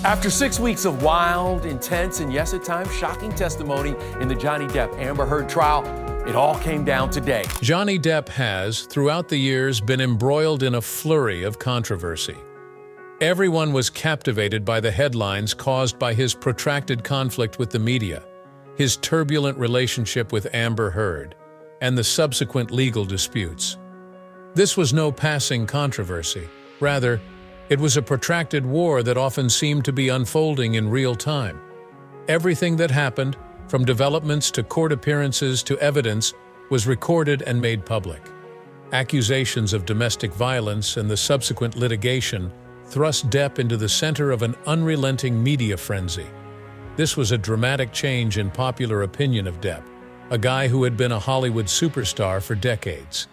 After 6 weeks of wild, intense, and yes, at times shocking testimony in the Johnny Depp-Amber Heard trial, it all came down today. Johnny Depp has, throughout the years, been embroiled in a flurry of controversy. Everyone was captivated by the headlines caused by his protracted conflict with the media, his turbulent relationship with Amber Heard, and the subsequent legal disputes. This was no passing controversy. Rather, it was a protracted war that often seemed to be unfolding in real time. Everything that happened, from developments to court appearances to evidence, was recorded and made public. Accusations of domestic violence and the subsequent litigation thrust Depp into the center of an unrelenting media frenzy. This was a dramatic change in popular opinion of Depp, a guy who had been a Hollywood superstar for decades.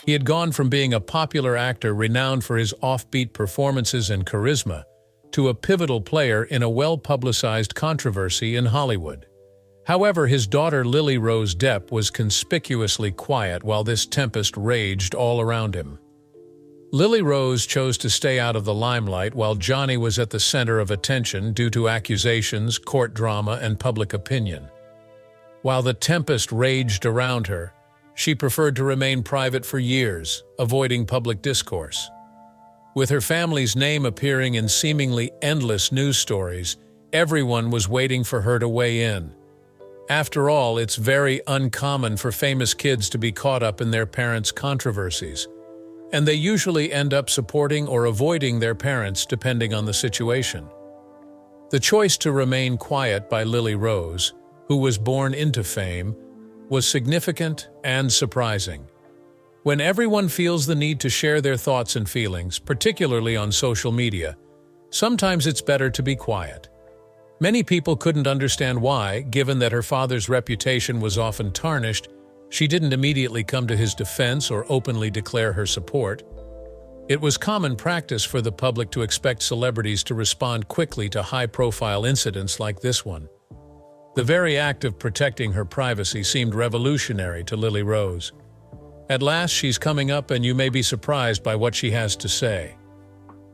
He had gone from being a popular actor renowned for his offbeat performances and charisma to a pivotal player in a well-publicized controversy in Hollywood. However, his daughter Lily Rose Depp was conspicuously quiet while this tempest raged all around him. Lily Rose chose to stay out of the limelight while Johnny was at the center of attention due to accusations, court drama, and public opinion. While the tempest raged around her, she preferred to remain private for years, avoiding public discourse. With her family's name appearing in seemingly endless news stories, everyone was waiting for her to weigh in. After all, it's very uncommon for famous kids to be caught up in their parents' controversies, and they usually end up supporting or avoiding their parents depending on the situation. The choice to remain quiet by Lily Rose, who was born into fame, was significant and surprising. When everyone feels the need to share their thoughts and feelings, particularly on social media, sometimes it's better to be quiet. Many people couldn't understand why, given that her father's reputation was often tarnished, she didn't immediately come to his defense or openly declare her support. It was common practice for the public to expect celebrities to respond quickly to high-profile incidents like this one. The very act of protecting her privacy seemed revolutionary to Lily Rose. At last, she's coming up, and you may be surprised by what she has to say.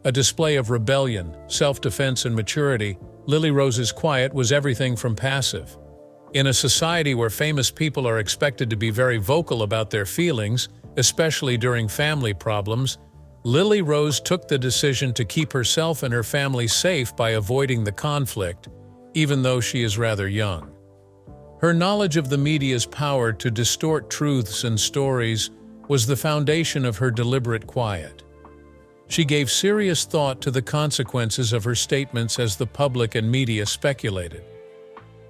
A display of rebellion, self-defense, and maturity, Lily Rose's quiet was everything from passive. In a society where famous people are expected to be very vocal about their feelings, especially during family problems, Lily Rose took the decision to keep herself and her family safe by avoiding the conflict, even though she is rather young. Her knowledge of the media's power to distort truths and stories was the foundation of her deliberate quiet. She gave serious thought to the consequences of her statements as the public and media speculated.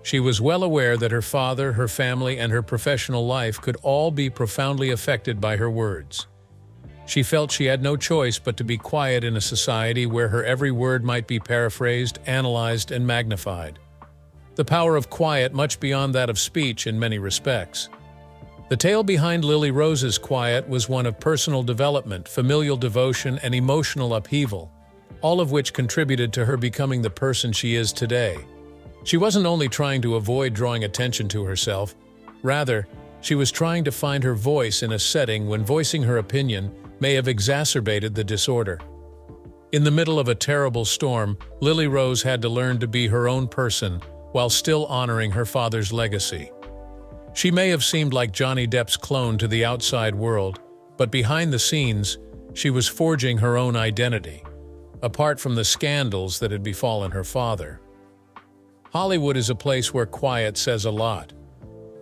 She was well aware that her father, her family, and her professional life could all be profoundly affected by her words. She felt she had no choice but to be quiet in a society where her every word might be paraphrased, analyzed, and magnified. The power of quiet much beyond that of speech in many respects. The tale behind Lily Rose's quiet was one of personal development, familial devotion, and emotional upheaval, all of which contributed to her becoming the person she is today. She wasn't only trying to avoid drawing attention to herself, rather, she was trying to find her voice in a setting when voicing her opinion may have exacerbated the disorder. In the middle of a terrible storm, Lily Rose had to learn to be her own person while still honoring her father's legacy. She may have seemed like Johnny Depp's clone to the outside world, but behind the scenes, she was forging her own identity, apart from the scandals that had befallen her father. Hollywood is a place where quiet says a lot.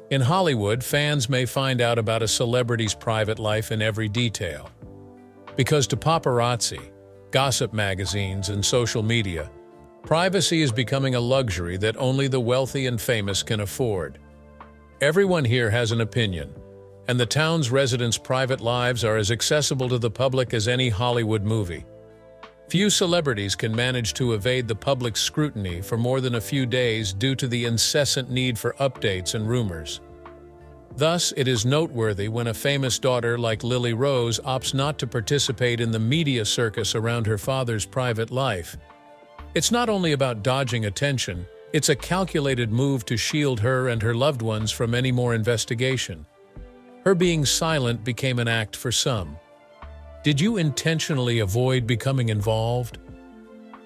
In Hollywood, fans may find out about a celebrity's private life in every detail. Because to paparazzi, gossip magazines, and social media, privacy is becoming a luxury that only the wealthy and famous can afford. Everyone here has an opinion, and the town's residents' private lives are as accessible to the public as any Hollywood movie. Few celebrities can manage to evade the public's scrutiny for more than a few days due to the incessant need for updates and rumors. Thus, it is noteworthy when a famous daughter like Lily Rose opts not to participate in the media circus around her father's private life. It's not only about dodging attention, it's a calculated move to shield her and her loved ones from any more investigation. Her being silent became an act for some. Did you intentionally avoid becoming involved?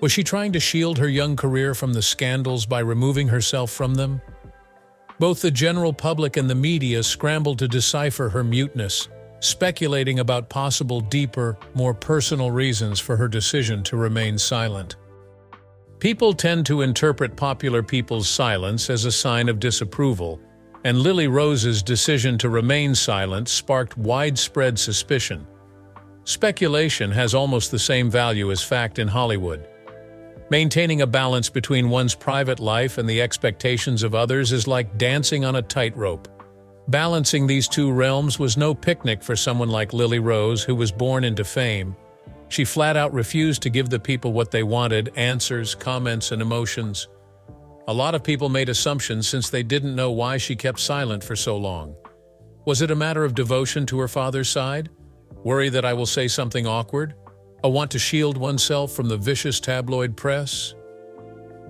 Was she trying to shield her young career from the scandals by removing herself from them? Both the general public and the media scrambled to decipher her muteness, speculating about possible deeper, more personal reasons for her decision to remain silent. People tend to interpret popular people's silence as a sign of disapproval, and Lily Rose's decision to remain silent sparked widespread suspicion. Speculation has almost the same value as fact in Hollywood. Maintaining a balance between one's private life and the expectations of others is like dancing on a tightrope. Balancing these two realms was no picnic for someone like Lily Rose, who was born into fame. She flat out refused to give the people what they wanted: answers, comments, and emotions. A lot of people made assumptions since they didn't know why she kept silent for so long. Was it a matter of devotion to her father's side? Worry that I will say something awkward? A want to shield oneself from the vicious tabloid press?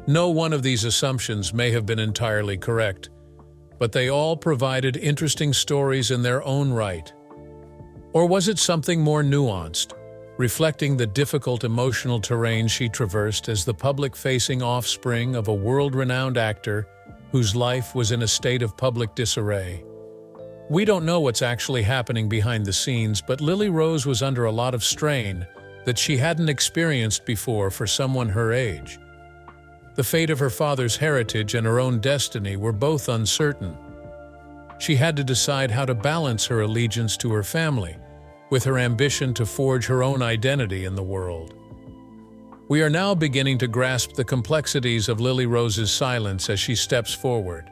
No one of these assumptions may have been entirely correct, but they all provided interesting stories in their own right. Or was it something more nuanced, reflecting the difficult emotional terrain she traversed as the public-facing offspring of a world-renowned actor whose life was in a state of public disarray? We don't know what's actually happening behind the scenes, but Lily Rose was under a lot of strain that she hadn't experienced before for someone her age. The fate of her father's heritage and her own destiny were both uncertain. She had to decide how to balance her allegiance to her family with her ambition to forge her own identity in the world. We are now beginning to grasp the complexities of Lily Rose's silence as she steps forward.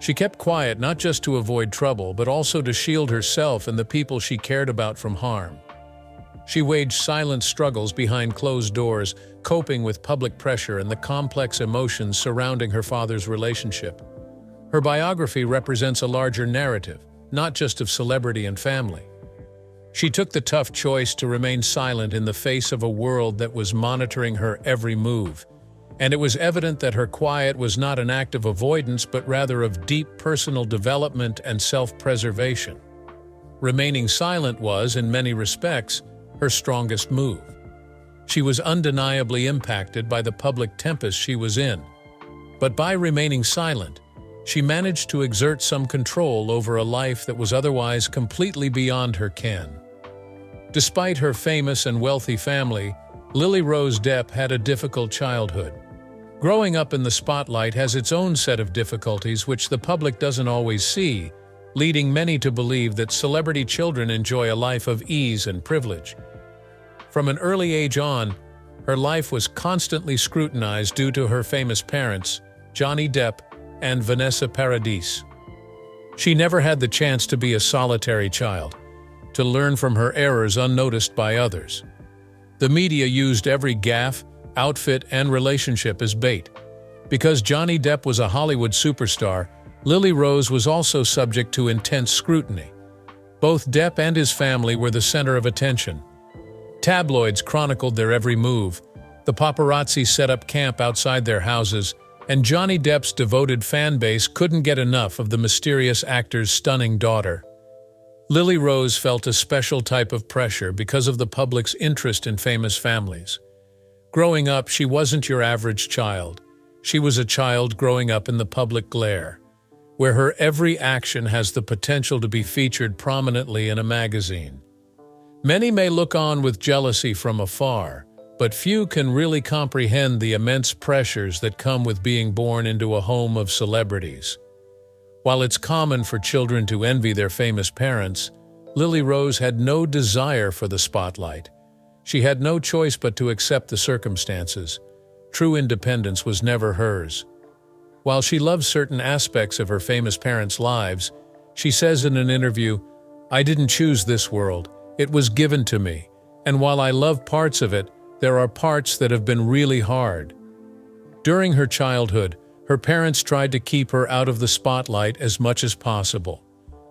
She kept quiet not just to avoid trouble, but also to shield herself and the people she cared about from harm. She waged silent struggles behind closed doors, coping with public pressure and the complex emotions surrounding her father's relationship. Her biography represents a larger narrative, not just of celebrity and family. She took the tough choice to remain silent in the face of a world that was monitoring her every move, and it was evident that her quiet was not an act of avoidance but rather of deep personal development and self-preservation. Remaining silent was, in many respects, her strongest move. She was undeniably impacted by the public tempest she was in, but by remaining silent, she managed to exert some control over a life that was otherwise completely beyond her ken. Despite her famous and wealthy family, Lily Rose Depp had a difficult childhood. Growing up in the spotlight has its own set of difficulties which the public doesn't always see, leading many to believe that celebrity children enjoy a life of ease and privilege. From an early age on, her life was constantly scrutinized due to her famous parents, Johnny Depp and Vanessa Paradis. She never had the chance to be a solitary child, to learn from her errors unnoticed by others. The media used every gaffe, outfit, and relationship as bait. Because Johnny Depp was a Hollywood superstar, Lily Rose was also subject to intense scrutiny. Both Depp and his family were the center of attention. Tabloids chronicled their every move, the paparazzi set up camp outside their houses, and Johnny Depp's devoted fan base couldn't get enough of the mysterious actor's stunning daughter. Lily Rose felt a special type of pressure because of the public's interest in famous families. Growing up, she wasn't your average child. She was a child growing up in the public glare, where her every action has the potential to be featured prominently in a magazine. Many may look on with jealousy from afar, but few can really comprehend the immense pressures that come with being born into a home of celebrities. While it's common for children to envy their famous parents, Lily Rose had no desire for the spotlight. She had no choice but to accept the circumstances. True independence was never hers. While she loved certain aspects of her famous parents' lives, she says in an interview, "I didn't choose this world. It was given to me, and while I love parts of it, there are parts that have been really hard." During her childhood, her parents tried to keep her out of the spotlight as much as possible.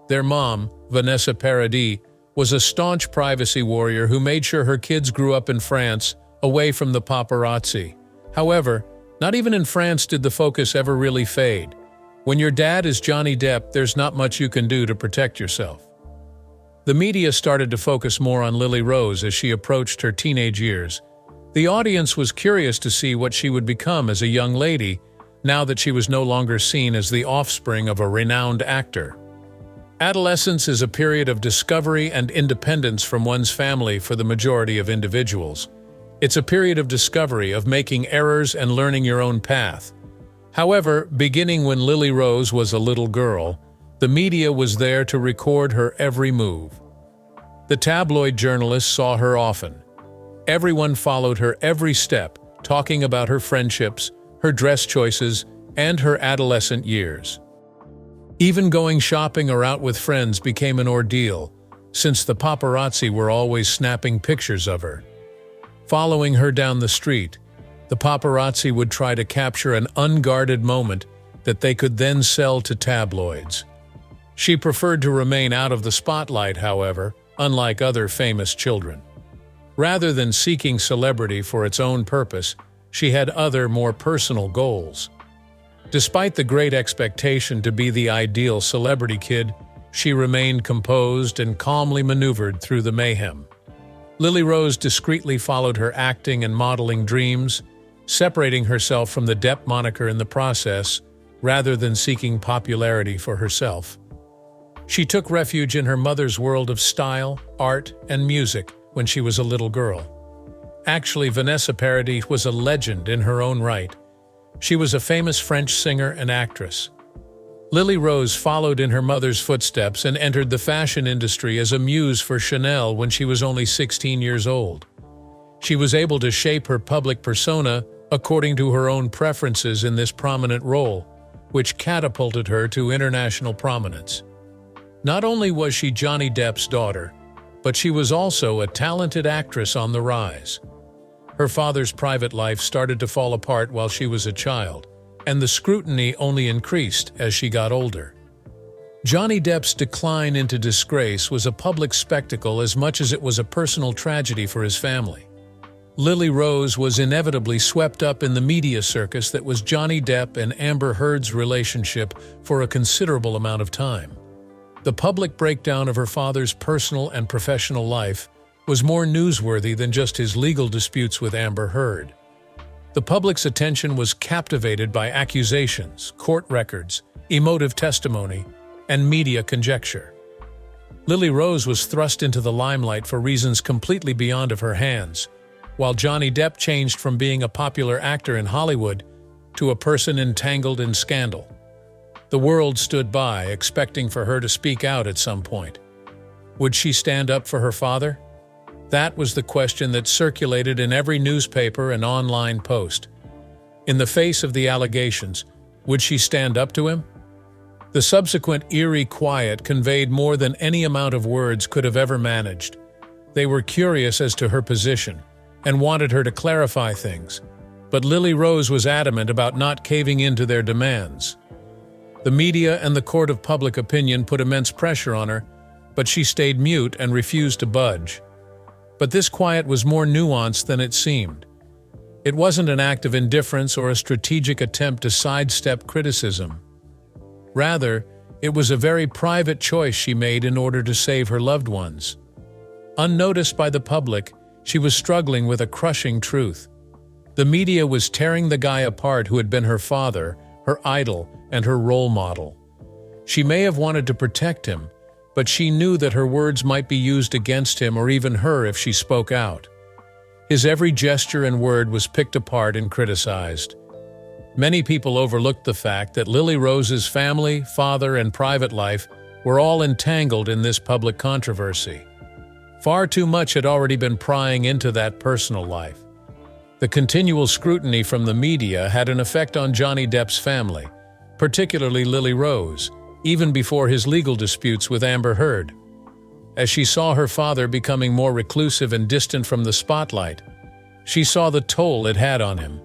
Their mom, Vanessa Paradis, was a staunch privacy warrior who made sure her kids grew up in France, away from the paparazzi. However, not even in France did the focus ever really fade. When your dad is Johnny Depp, there's not much you can do to protect yourself. The media started to focus more on Lily Rose as she approached her teenage years. The audience was curious to see what she would become as a young lady, now that she was no longer seen as the offspring of a renowned actor. Adolescence is a period of discovery and independence from one's family for the majority of individuals. It's a period of discovery, of making errors and learning your own path. However, beginning when Lily Rose was a little girl, the media was there to record her every move. The tabloid journalists saw her often. Everyone followed her every step, talking about her friendships, her dress choices, and her adolescent years. Even going shopping or out with friends became an ordeal, since the paparazzi were always snapping pictures of her. Following her down the street, the paparazzi would try to capture an unguarded moment that they could then sell to tabloids. She preferred to remain out of the spotlight, however, unlike other famous children. Rather than seeking celebrity for its own purpose, she had other, more personal goals. Despite the great expectation to be the ideal celebrity kid, she remained composed and calmly maneuvered through the mayhem. Lily Rose discreetly followed her acting and modeling dreams, separating herself from the Depp moniker in the process, rather than seeking popularity for herself. She took refuge in her mother's world of style, art, and music when she was a little girl. Actually, Vanessa Paradis was a legend in her own right. She was a famous French singer and actress. Lily Rose followed in her mother's footsteps and entered the fashion industry as a muse for Chanel when she was only 16 years old. She was able to shape her public persona according to her own preferences in this prominent role, which catapulted her to international prominence. Not only was she Johnny Depp's daughter, but she was also a talented actress on the rise. Her father's private life started to fall apart while she was a child, and the scrutiny only increased as she got older. Johnny Depp's decline into disgrace was a public spectacle as much as it was a personal tragedy for his family. Lily Rose was inevitably swept up in the media circus that was Johnny Depp and Amber Heard's relationship for a considerable amount of time. The public breakdown of her father's personal and professional life was more newsworthy than just his legal disputes with Amber Heard. The public's attention was captivated by accusations, court records, emotive testimony, and media conjecture. Lily Rose was thrust into the limelight for reasons completely beyond of her hands, while Johnny Depp changed from being a popular actor in Hollywood to a person entangled in scandal. The world stood by, expecting for her to speak out at some point. Would she stand up for her father? That was the question that circulated in every newspaper and online post. In the face of the allegations, would she stand up to him? The subsequent eerie quiet conveyed more than any amount of words could have ever managed. They were curious as to her position and wanted her to clarify things, but Lily Rose was adamant about not caving in to their demands. The media and the court of public opinion put immense pressure on her, but she stayed mute and refused to budge. But this quiet was more nuanced than it seemed. It wasn't an act of indifference or a strategic attempt to sidestep criticism. Rather, it was a very private choice she made in order to save her loved ones. Unnoticed by the public, she was struggling with a crushing truth. The media was tearing the guy apart who had been her father, her idol, and her role model. She may have wanted to protect him, but she knew that her words might be used against him or even her if she spoke out. His every gesture and word was picked apart and criticized. Many people overlooked the fact that Lily Rose's family, father, and private life were all entangled in this public controversy. Far too much had already been prying into that personal life. The continual scrutiny from the media had an effect on Johnny Depp's family, particularly Lily Rose, even before his legal disputes with Amber Heard. As she saw her father becoming more reclusive and distant from the spotlight, she saw the toll it had on him.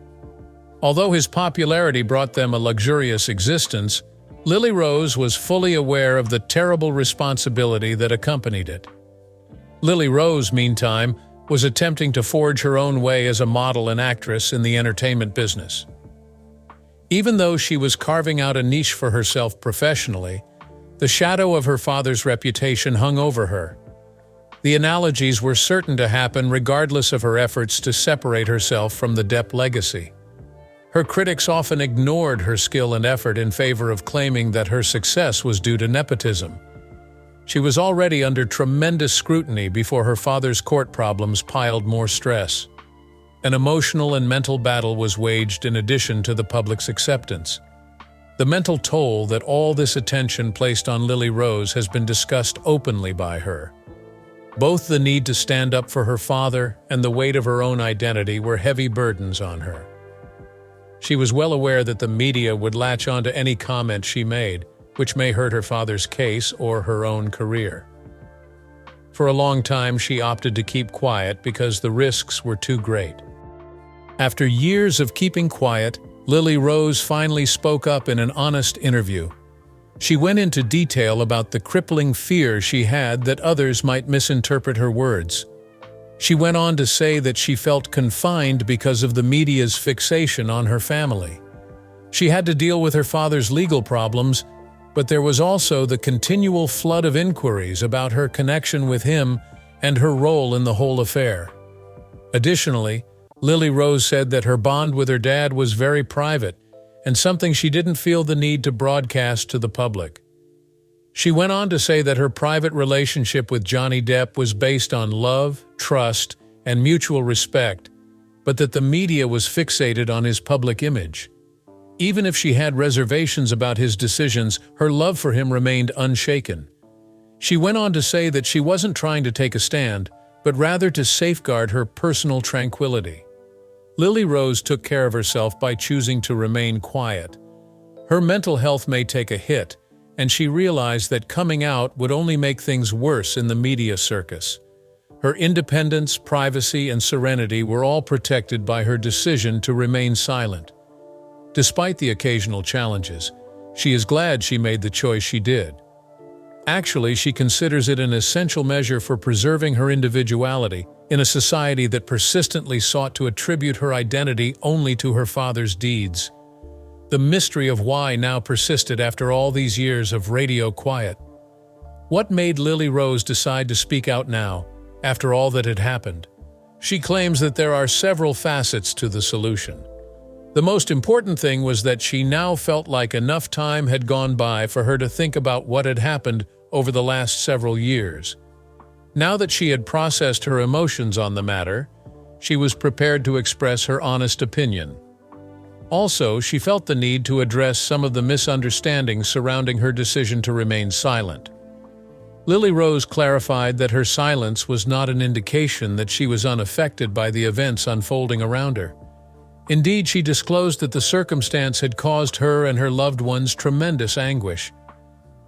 Although his popularity brought them a luxurious existence, Lily Rose was fully aware of the terrible responsibility that accompanied it. Lily Rose, meantime, was attempting to forge her own way as a model and actress in the entertainment business. Even though she was carving out a niche for herself professionally, the shadow of her father's reputation hung over her. The analogies were certain to happen regardless of her efforts to separate herself from the Depp legacy. Her critics often ignored her skill and effort in favor of claiming that her success was due to nepotism. She was already under tremendous scrutiny before her father's court problems piled more stress. An emotional and mental battle was waged in addition to the public's acceptance. The mental toll that all this attention placed on Lily Rose has been discussed openly by her. Both the need to stand up for her father and the weight of her own identity were heavy burdens on her. She was well aware that the media would latch onto any comment she made, which may hurt her father's case or her own career. For a long time, she opted to keep quiet because the risks were too great. After years of keeping quiet, Lily Rose finally spoke up in an honest interview. She went into detail about the crippling fear she had that others might misinterpret her words. She went on to say that she felt confined because of the media's fixation on her family. She had to deal with her father's legal problems, but there was also the continual flood of inquiries about her connection with him and her role in the whole affair. Additionally, Lily Rose said that her bond with her dad was very private and something she didn't feel the need to broadcast to the public. She went on to say that her private relationship with Johnny Depp was based on love, trust, and mutual respect, but that the media was fixated on his public image. Even if she had reservations about his decisions, her love for him remained unshaken. She went on to say that she wasn't trying to take a stand, but rather to safeguard her personal tranquility. Lily Rose took care of herself by choosing to remain quiet. Her mental health may take a hit, and she realized that coming out would only make things worse in the media circus. Her independence, privacy, and serenity were all protected by her decision to remain silent. Despite the occasional challenges, she is glad she made the choice she did. Actually, she considers it an essential measure for preserving her individuality in a society that persistently sought to attribute her identity only to her father's deeds. The mystery of why now persisted after all these years of radio quiet. What made Lily Rose decide to speak out now, after all that had happened? She claims that there are several facets to the solution. The most important thing was that she now felt like enough time had gone by for her to think about what had happened over the last several years. Now that she had processed her emotions on the matter, she was prepared to express her honest opinion. Also, she felt the need to address some of the misunderstandings surrounding her decision to remain silent. Lily Rose clarified that her silence was not an indication that she was unaffected by the events unfolding around her. Indeed, she disclosed that the circumstance had caused her and her loved ones tremendous anguish.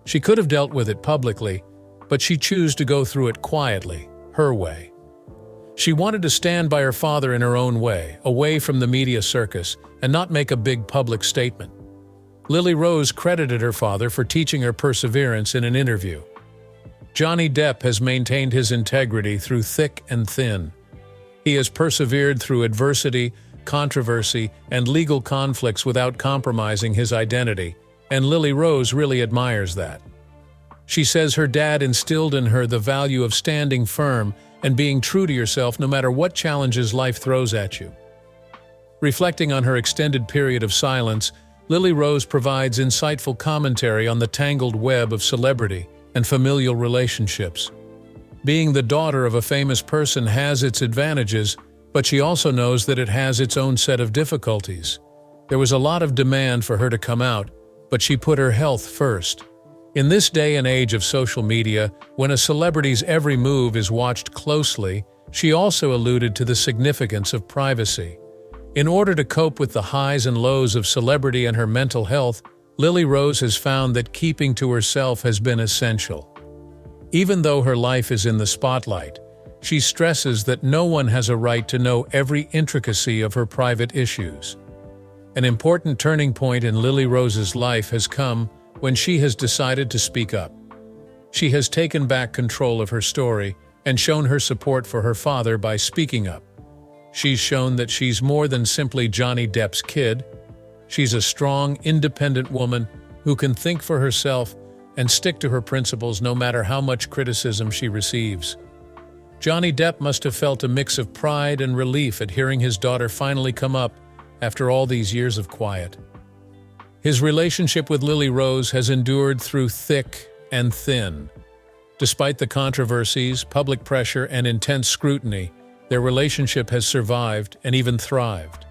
She could have dealt with it publicly, but she chose to go through it quietly, her way. She wanted to stand by her father in her own way, away from the media circus, and not make a big public statement. Lily Rose credited her father for teaching her perseverance in an interview. Johnny Depp has maintained his integrity through thick and thin. He has persevered through adversity, controversy, and legal conflicts without compromising his identity, and Lily Rose really admires that. She says her dad instilled in her the value of standing firm and being true to yourself no matter what challenges life throws at you. Reflecting on her extended period of silence, Lily Rose provides insightful commentary on the tangled web of celebrity and familial relationships. Being the daughter of a famous person has its advantages, but she also knows that it has its own set of difficulties. There was a lot of demand for her to come out, but she put her health first. In this day and age of social media, when a celebrity's every move is watched closely, she also alluded to the significance of privacy. In order to cope with the highs and lows of celebrity and her mental health, Lily Rose has found that keeping to herself has been essential. Even though her life is in the spotlight, she stresses that no one has a right to know every intricacy of her private issues. An important turning point in Lily Rose's life has come when she has decided to speak up. She has taken back control of her story and shown her support for her father by speaking up. She's shown that she's more than simply Johnny Depp's kid. She's a strong, independent woman who can think for herself and stick to her principles no matter how much criticism she receives. Johnny Depp must have felt a mix of pride and relief at hearing his daughter finally come up after all these years of quiet. His relationship with Lily Rose has endured through thick and thin. Despite the controversies, public pressure, and intense scrutiny, their relationship has survived and even thrived.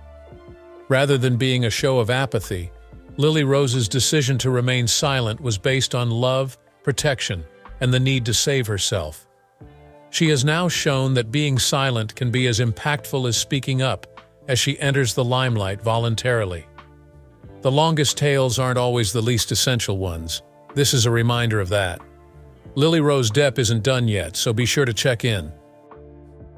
Rather than being a show of apathy, Lily Rose's decision to remain silent was based on love, protection, and the need to save herself. She has now shown that being silent can be as impactful as speaking up as she enters the limelight voluntarily. The longest tales aren't always the least essential ones. This is a reminder of that. Lily Rose Depp isn't done yet, so be sure to check in.